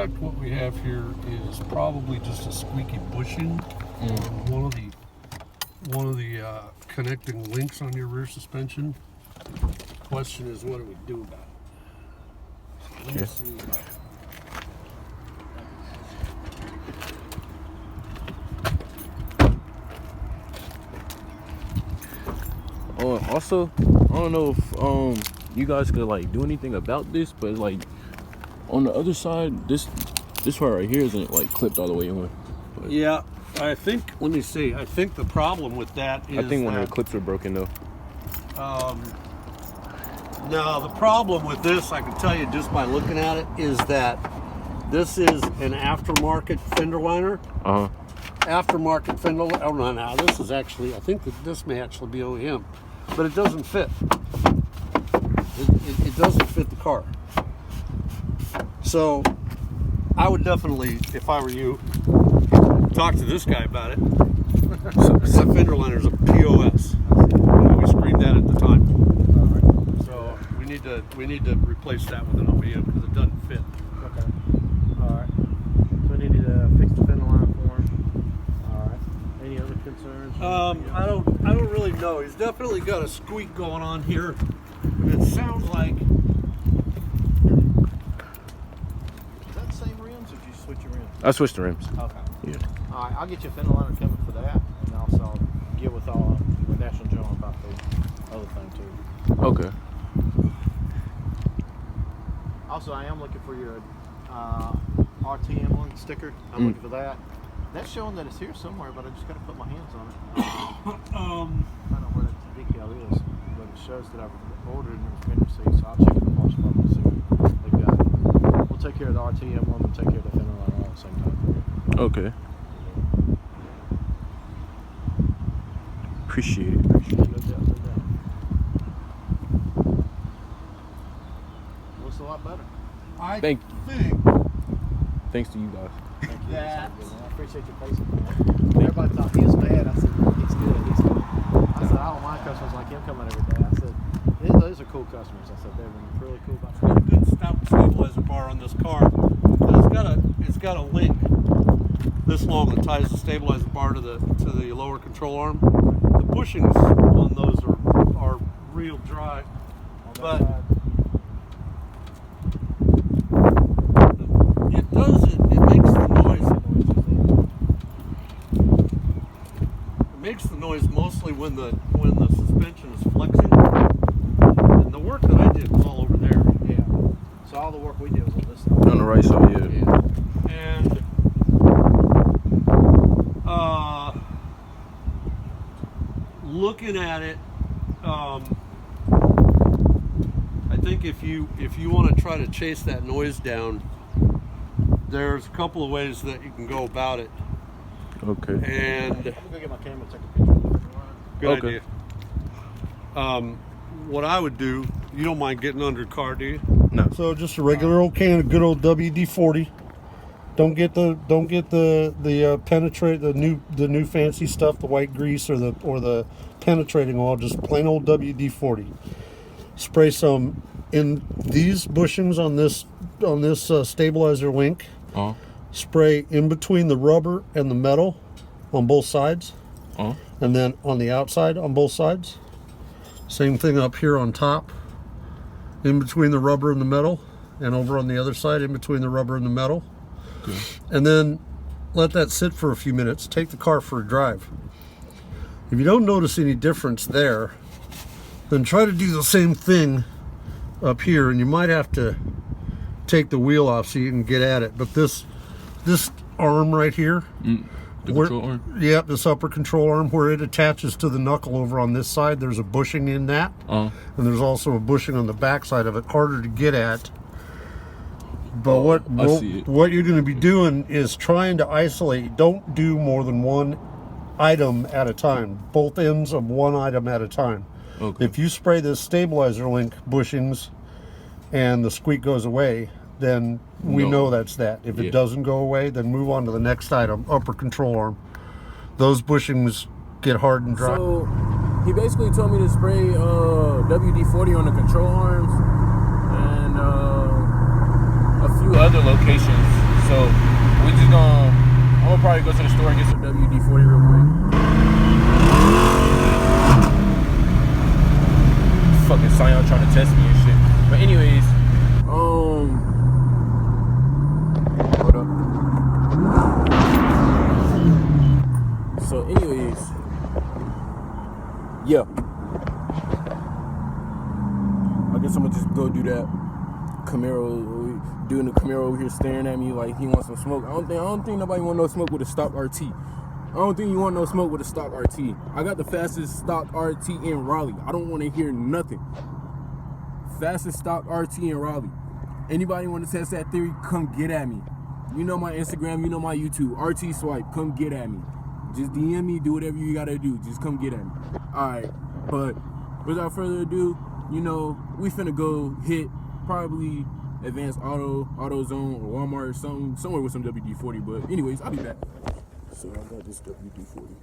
suspect what we have here is probably just a squeaky bushing on one of the connecting links on your rear suspension. Question is, what do we do about it? Let me see. Also, I don't know if you guys could like do anything about this, but like on the other side, this part right here isn't like clipped all the way on. But yeah, I think. Let me see. I think the problem with that is I think one of the clips are broken though. No, the problem with this, I can tell you just by looking at it, is that this is an aftermarket fender liner. Aftermarket fender liner. Oh no, this is actually. I think that this may actually be OEM, but it doesn't fit. It doesn't fit the car. So I would definitely, if I were you, talk to this guy about it. The fender liner is a POS. We screamed that at the time. So we need to replace that with an OEM because it doesn't fit. Okay. All right. So we need to fix the fender liner for him. All right. Any other concerns? I don't really know. He's definitely got a squeak going on here. It sounds like. Is that the same rims or did you switch your rims? I switched the rims. Okay. Yeah. All right, I'll get you a fender liner coming for that, and also get with National General about the other thing too. Okay. Also, I am looking for your RTM one sticker. I'm looking for that. That's showing that it's here somewhere, but I just got to put my hands on it. I don't know where that decal is, but it shows that I've ordered and it's been received, so I'll check the parts department and see what they've got. We'll take care of the RTM one, we'll take care of the fender liner all at the same time. Okay. Appreciate it. No doubt. Looks a lot better. Thanks to you guys. Thank you. I appreciate your patience, man. Everybody thought he was bad. I said, he's good. I said, I don't mind customers like him coming every day. I said, those are cool customers. I said, they're really cool. It's got a good stabilizer bar on this car. It's got a link this long that ties the stabilizer bar to the lower control arm. The bushings on those are real dry, but it makes the noise. It makes the noise mostly when the suspension is flexing. And the work that I did was all over there. Yeah. So all the work we did was on this side. On the right side, yeah. And looking at it, I think if you want to try to chase that noise down, there's a couple of ways that you can go about it. Okay. And I'm going to go get my camera and take a picture of the fender liner. good idea. What I would do, you don't mind getting under the car, do you? No. So just a regular old can of good old WD-40. Don't get the penetrate the new fancy stuff, the white grease or the penetrating oil. Just plain old WD-40. Spray some in these bushings on this stabilizer link. Spray in between the rubber and the metal on both sides, and then on the outside on both sides. Same thing up here on top, in between the rubber and the metal, and over on the other side in between the rubber and the metal. Okay. And then let that sit for a few minutes. Take the car for a drive. If you don't notice any difference there, then try to do the same thing up here, and you might have to take the wheel off so you can get at it. But this arm right here, the control arm? Yeah, this upper control arm, where it attaches to the knuckle over on this side, there's a bushing in that. And there's also a bushing on the back side of it, harder to get at. But what you're going to be doing is trying to isolate. Don't do more than one item at a time, both ends of one item at a time. Okay. If you spray this stabilizer link bushings and the squeak goes away, then we know that's that. If it doesn't go away, then move on to the next item, upper control arm. Those bushings get hard and dry. So he basically told me to spray WD-40 on the control arms and a few other locations. So we just I'm gonna probably go to the store and get some WD-40 real quick. Fucking Scion trying to test me and shit. But anyways, hold up. So anyways, yeah. I guess I'm gonna just go do that. Camaro, doing the Camaro over here staring at me like he wants some smoke. I don't think nobody want no smoke with a stock RT. I don't think you want no smoke with a stock RT. I got the fastest stock RT in Raleigh. I don't want to hear nothing. Fastest stock RT in Raleigh. Anybody want to test that theory? Come get at me. You know my Instagram, you know my YouTube. RT Swipe, come get at me. Just DM me, do whatever you gotta do. Just come get at me. Alright, but without further ado, you know, we finna go hit probably Advanced AutoZone or Walmart or something, somewhere with some WD-40. But anyways, I'll be back. So I got this WD-40.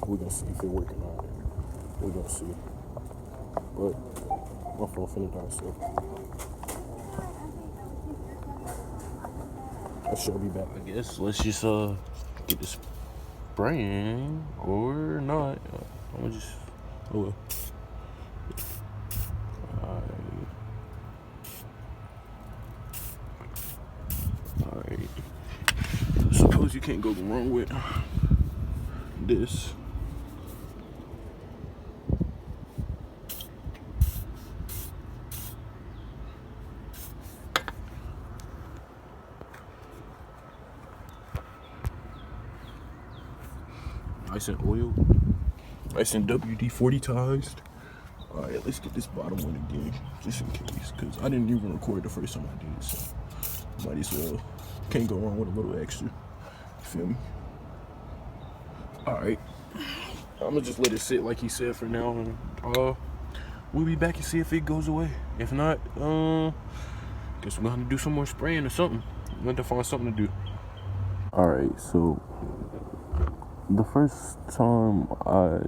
We're gonna see if it working out. We're gonna see. But my phone finna die, so I shall be back. I guess let's just get this spraying or not. I'm gonna just well. Alright. Suppose you can't go wrong with this. Nice and oiled. Nice and WD-40-tized. Alright, let's get this bottom one again, just in case, because I didn't even record the first time I did it, so might as well. Can't go wrong with a little extra. You feel me? Alright. I'm gonna just let it sit like he said for now, and we'll be back and see if it goes away. If not, guess we're gonna have to do some more spraying or something. We're gonna have to find something to do. Alright, so the first time I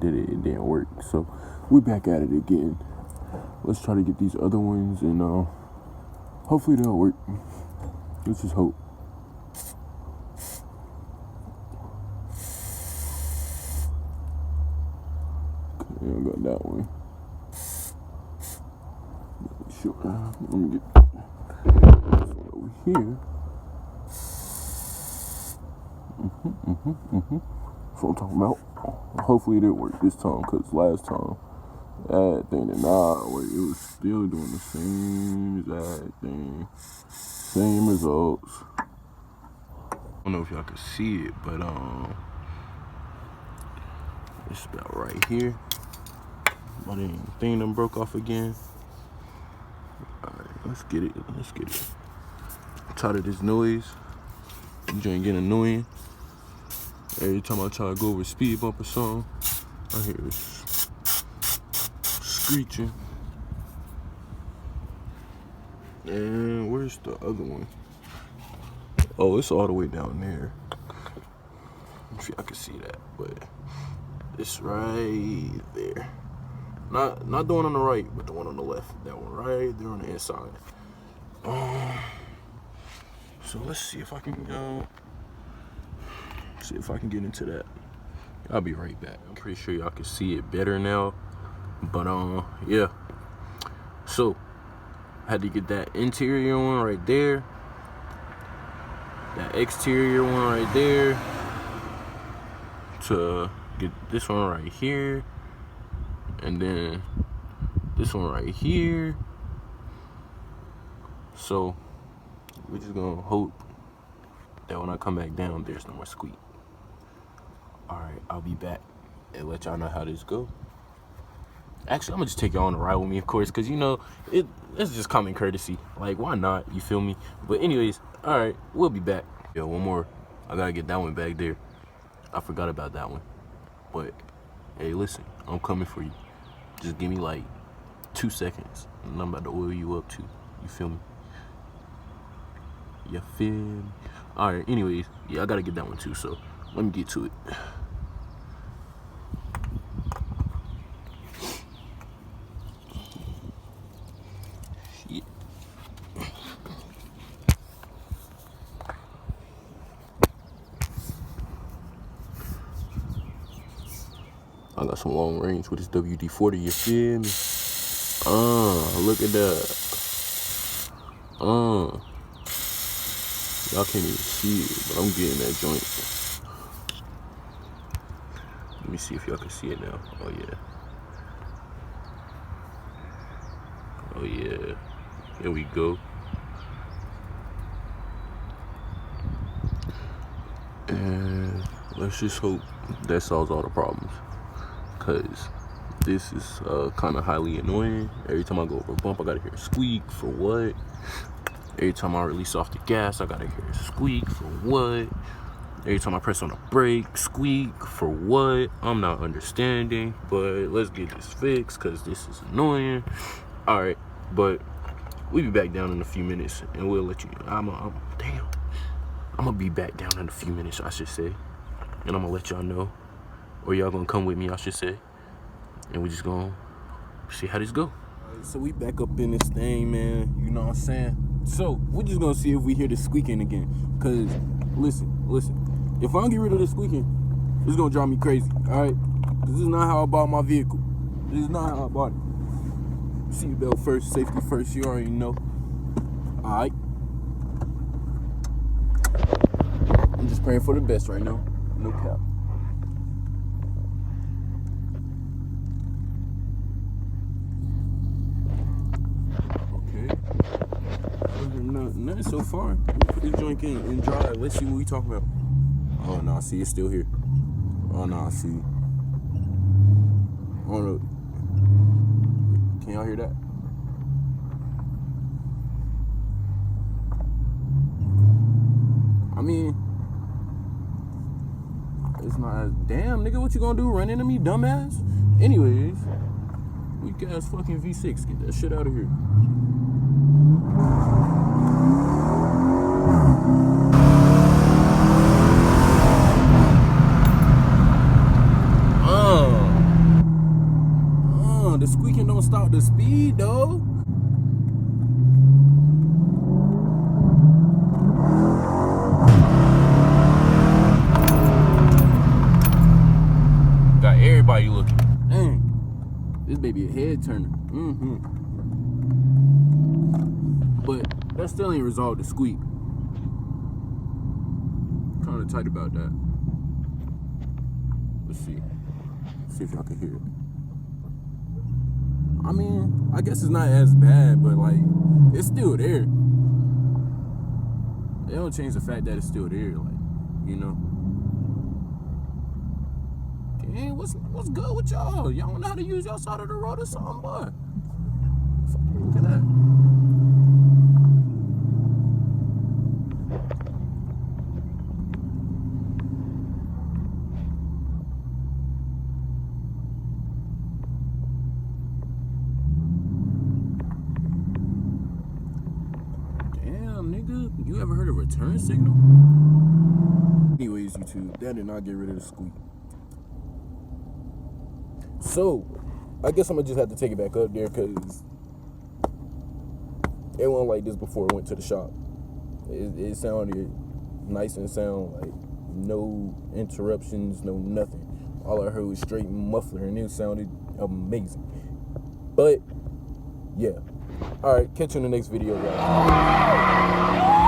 did it, it didn't work, so we're back at it again. Let's try to get these other ones, and hopefully they'll work. Let's just hope. Okay, I got that one. Sure. Let me get this one over here. That's what I'm talking about. Hopefully it didn't work this time, because last time that thing did not work. It was still doing the same exact thing. Same results. I don't know if y'all can see it, but it's about right here. My thing done broke off again. Alright, let's get it. Let's get it. I'm tired of this noise. This joint getting annoying. Every time I try to go over a speed bump or something, I hear this screeching. And where's the other one? Oh, it's all the way down there. If y'all can see that, but it's right there. Not the one on the right, but the one on the left. That one right there on the inside. So let's see if I can get into that. I'll be right back. I'm pretty sure y'all can see it better now. But yeah. So I had to get that interior one right there. That exterior one right there. To get this one right here. And then this one right here. So we're just gonna hope that when I come back down, there's no more squeak. Alright, I'll be back and let y'all know how this go. Actually, I'm gonna just take y'all on a ride with me, of course, because you know, it's just common courtesy. Like, why not? You feel me? But anyways, alright, we'll be back. Yo, one more. I gotta get that one back there. I forgot about that one. But hey, listen, I'm coming for you. Just give me like 2 seconds, and I'm about to oil you up too. You feel me? You feel me? Alright, anyways, yeah, I gotta get that one too, so let me get to it. Shit. I got some long range with this WD-40, you feel me? Look at that. Y'all can't even see it, but I'm getting that joint. Let me see if y'all can see it now. Oh yeah. Oh yeah. Here we go. And let's just hope that solves all the problems, cause this is kind of highly annoying. Every time I go over a bump, I gotta hear a squeak. For what? Every time I release off the gas, I gotta hear a squeak. For what? Every time I press on the brake, squeak. For what? I'm not understanding, but let's get this fixed, cause this is annoying. All right, but we'll be back down in a few minutes, and we'll let you. I'm gonna be back down in a few minutes, I should say, and I'm gonna let y'all know, or y'all gonna come with me, I should say, and we just gonna see how this go. So we back up in this thing, man. You know what I'm saying? So we're just gonna see if we hear the squeaking again. Cause listen. If I don't get rid of the squeaking, it's gonna drive me crazy. All right? Cause this is not how I bought my vehicle. This is not how I bought it. Seatbelt first, safety first. You already know. All right. I'm just praying for the best right now. No cap. Nothing so far. Put this joint in and drive. Let's see what we talking about. Oh no, see, it's still here. Oh no, see. Oh no. Can y'all hear that? I mean, it's not as damn, nigga. What you gonna do? Run into me, dumbass? Anyways, weak ass fucking V6. Get that shit out of here. The squeaking don't stop the speed, though. Got everybody looking. Dang, this baby a head turner. But that still ain't resolved the squeak. Kind of tight about that. Let's see. See if y'all can hear it. I mean, I guess it's not as bad, but like, it's still there. It don't change the fact that it's still there, like, you know. Okay, what's good with y'all? Y'all don't know how to use y'all side of the road or something, boy. Look at that. You ever heard of return signal? Anyways, YouTube, that did not get rid of the squeak. So, I guess I'm gonna just have to take it back up there because it wasn't like this before it went to the shop. It sounded nice and sound, like no interruptions, no nothing. All I heard was straight muffler and it sounded amazing. But, yeah. Alright, catch you in the next video, guys.